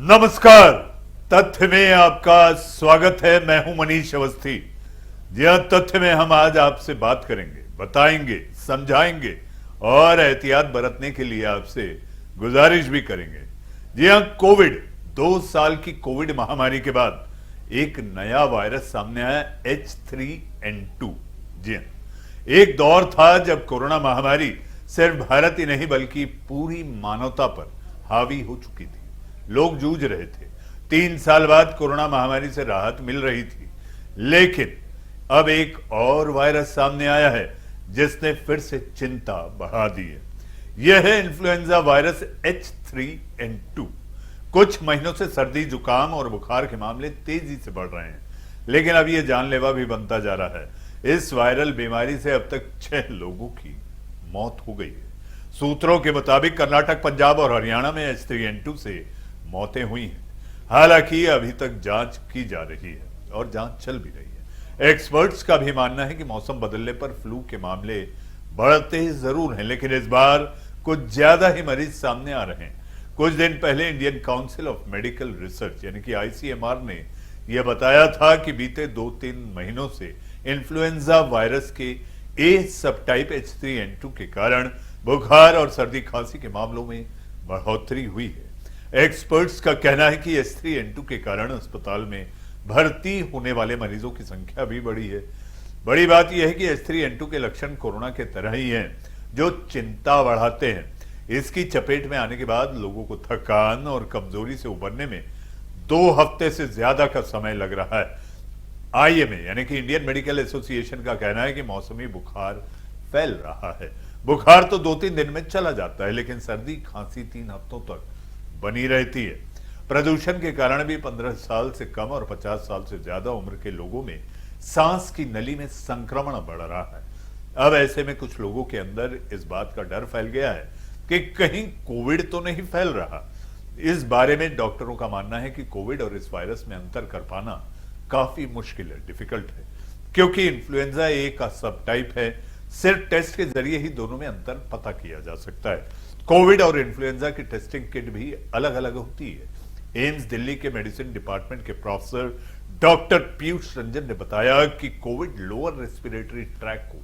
नमस्कार। तथ्य में आपका स्वागत है। मैं हूं मनीष अवस्थी। जी हां, तथ्य में हम आज आपसे बात करेंगे, बताएंगे, समझाएंगे और एहतियात बरतने के लिए आपसे गुजारिश भी करेंगे। जी हां, कोविड 2 साल की कोविड महामारी के बाद एक नया वायरस सामने आया, H3N2। जी हां, एक दौर था जब कोरोना महामारी सिर्फ भारत ही नहीं बल्कि पूरी मानवता पर हावी हो चुकी थी। लोग जूझ रहे थे। 3 साल बाद कोरोना महामारी से राहत मिल रही थी, लेकिन अब एक और वायरस सामने आया है जिसने फिर से चिंता बढ़ा दी है। यह है इन्फ्लुएंजा वायरस H3N2। कुछ महीनों से सर्दी, जुकाम और बुखार के मामले तेजी से बढ़ रहे हैं, लेकिन अब यह जानलेवा भी बनता जा रहा है। इस वायरल बीमारी से अब तक 6 लोगों की मौत हो गई है। सूत्रों के मुताबिक कर्नाटक, पंजाब और हरियाणा में H3N2 से मौतें हुई हैं। हालांकि अभी तक जांच की जा रही है और जांच चल भी रही है। एक्सपर्ट्स का भी मानना है कि मौसम बदलने पर फ्लू के मामले बढ़ते जरूर हैं, लेकिन इस बार कुछ ज्यादा ही मरीज सामने आ रहे हैं। कुछ दिन पहले Indian council of medical research यानी कि ICMR ने यह बताया था कि बीते 2-3 महीनों से इन्फ्लुएंजा वायरस के ए सबटाइप H3N2 के कारण बुखार और सर्दी खांसी के मामलों में बढ़ोतरी हुई है। एक्सपर्ट्स का कहना है कि H3N2 के कारण अस्पताल में भर्ती होने वाले मरीजों की संख्या भी बढ़ी है। बड़ी बात यह है कि H3N2 के लक्षण कोरोना के तरह ही हैं, जो चिंता बढ़ाते हैं। इसकी चपेट में आने के बाद लोगों को थकान और कमजोरी से उबरने में 2 हफ्ते से ज्यादा का समय लग रहा है। IMA यानी कि इंडियन मेडिकल एसोसिएशन का कहना है कि मौसमी बुखार फैल रहा है। बुखार तो 2-3 दिन में चला जाता है, लेकिन सर्दी खांसी 3 हफ्तों तक बनी रहती है। प्रदूषण के कारण भी 15 साल से कम और 50 साल से ज्यादा उम्र के लोगों में सांस की नली में संक्रमण बढ़ रहा है। अब ऐसे में कुछ लोगों के अंदर इस बात का डर फैल गया है कि कहीं कोविड तो नहीं फैल रहा। इस बारे में डॉक्टरों का मानना है कि कोविड और इस वायरस में अंतर कर पाना काफी मुश्किल है, डिफिकल्ट है, क्योंकि इन्फ्लुएंजा ए का सब टाइप है। सिर्फ टेस्ट के जरिए ही दोनों में अंतर पता किया जा सकता है। कोविड और इन्फ्लुएंजा की टेस्टिंग किट भी अलग अलग होती है। एम्स दिल्ली के मेडिसिन डिपार्टमेंट के प्रोफेसर डॉक्टर पीयूष रंजन ने बताया कि कोविड लोअर रेस्पिरेटरी ट्रैक को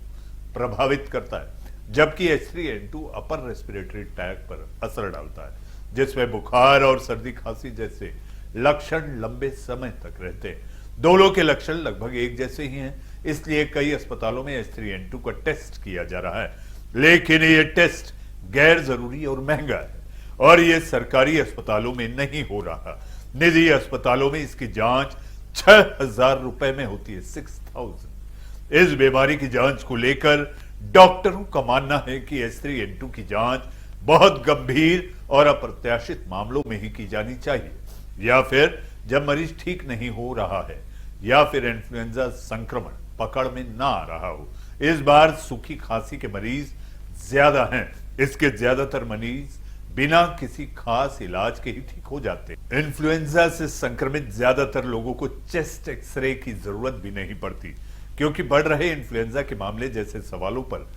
प्रभावित करता है, जबकि H3N2 अपर रेस्पिरेटरी ट्रैक पर असर डालता है, जिसमें बुखार और सर्दी खांसी जैसे लक्षण लंबे समय तक रहते हैं। दोनों के लक्षण लगभग एक जैसे ही हैं, इसलिए कई अस्पतालों में H3N2 का टेस्ट किया जा रहा है, लेकिन यह टेस्ट गैर जरूरी और महंगा है और यह सरकारी अस्पतालों में नहीं हो रहा। निजी अस्पतालों में इसकी जांच 6,000 रुपए में होती है, 6,000। इस बीमारी की जांच को लेकर डॉक्टरों का मानना है कि H3N2 की जांच बहुत गंभीर और अप्रत्याशित मामलों में ही की जानी चाहिए, या फिर जब मरीज ठीक नहीं हो रहा है या फिर इन्फ्लुएंजा संक्रमण पकड़ में ना आ रहा हो। इस बार सूखी खांसी के मरीज ज्यादा हैं। इसके ज्यादातर मरीज बिना किसी खास इलाज के ही ठीक हो जाते हैं। इन्फ्लुएंजा से संक्रमित ज्यादातर लोगों को चेस्ट एक्सरे की जरूरत भी नहीं पड़ती, क्योंकि बढ़ रहे इन्फ्लुएंजा के मामले जैसे सवालों पर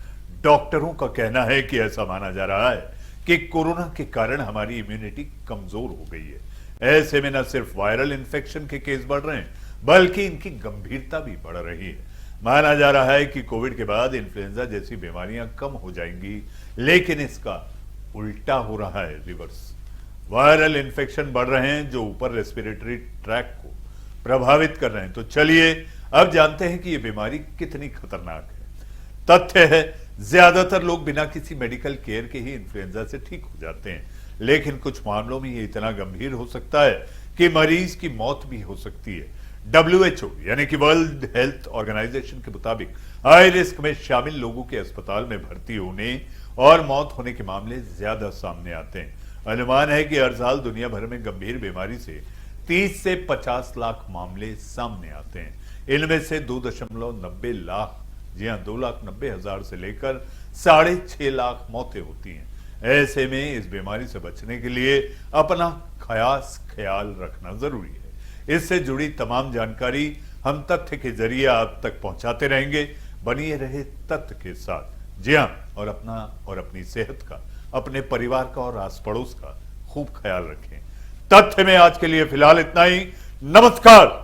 डॉक्टरों का कहना है कि ऐसा माना जा रहा है कि कोरोना के कारण हमारी इम्यूनिटी कमजोर हो गई है। ऐसे में न सिर्फ वायरल इन्फेक्शन के केस बढ़ रहे हैं, बल्कि इनकी गंभीरता भी बढ़ रही है। माना जा रहा है कि कोविड के बाद इन्फ्लुएंजा जैसी बीमारियां कम हो जाएंगी, लेकिन इसका उल्टा हो रहा है, रिवर्स। वायरल इन्फेक्शन बढ़ रहे हैं जो ऊपर रेस्पिरेटरी ट्रैक को प्रभावित कर रहे हैं। तो चलिए अब जानते हैं कि यह बीमारी कितनी खतरनाक है। तथ्य है, ज्यादातर लोग बिना किसी मेडिकल केयर के ही इन्फ्लुएंजा से ठीक हो जाते हैं, लेकिन कुछ मामलों में यह इतना गंभीर हो सकता है कि मरीज की मौत भी हो सकती है। WHO यानी कि वर्ल्ड हेल्थ ऑर्गेनाइजेशन के मुताबिक हाई रिस्क में शामिल लोगों के अस्पताल में भर्ती होने और मौत होने के मामले ज्यादा सामने आते हैं। अनुमान है कि हर साल दुनिया भर में गंभीर बीमारी से 30 से 50 लाख मामले सामने आते हैं। इनमें से 2.90 लाख, जी हां, 2,90,000 से लेकर 6.5 लाख मौतें होती हैं। ऐसे में इस बीमारी से बचने के लिए अपना खास ख्याल रखना जरूरी है। इससे जुड़ी तमाम जानकारी हम तथ्य के जरिए आप तक पहुंचाते रहेंगे। बनिए रहे तथ्य के साथ। जी हां, और अपना और अपनी सेहत का, अपने परिवार का और आस पड़ोस का खूब ख्याल रखें। तथ्य में आज के लिए फिलहाल इतना ही। नमस्कार।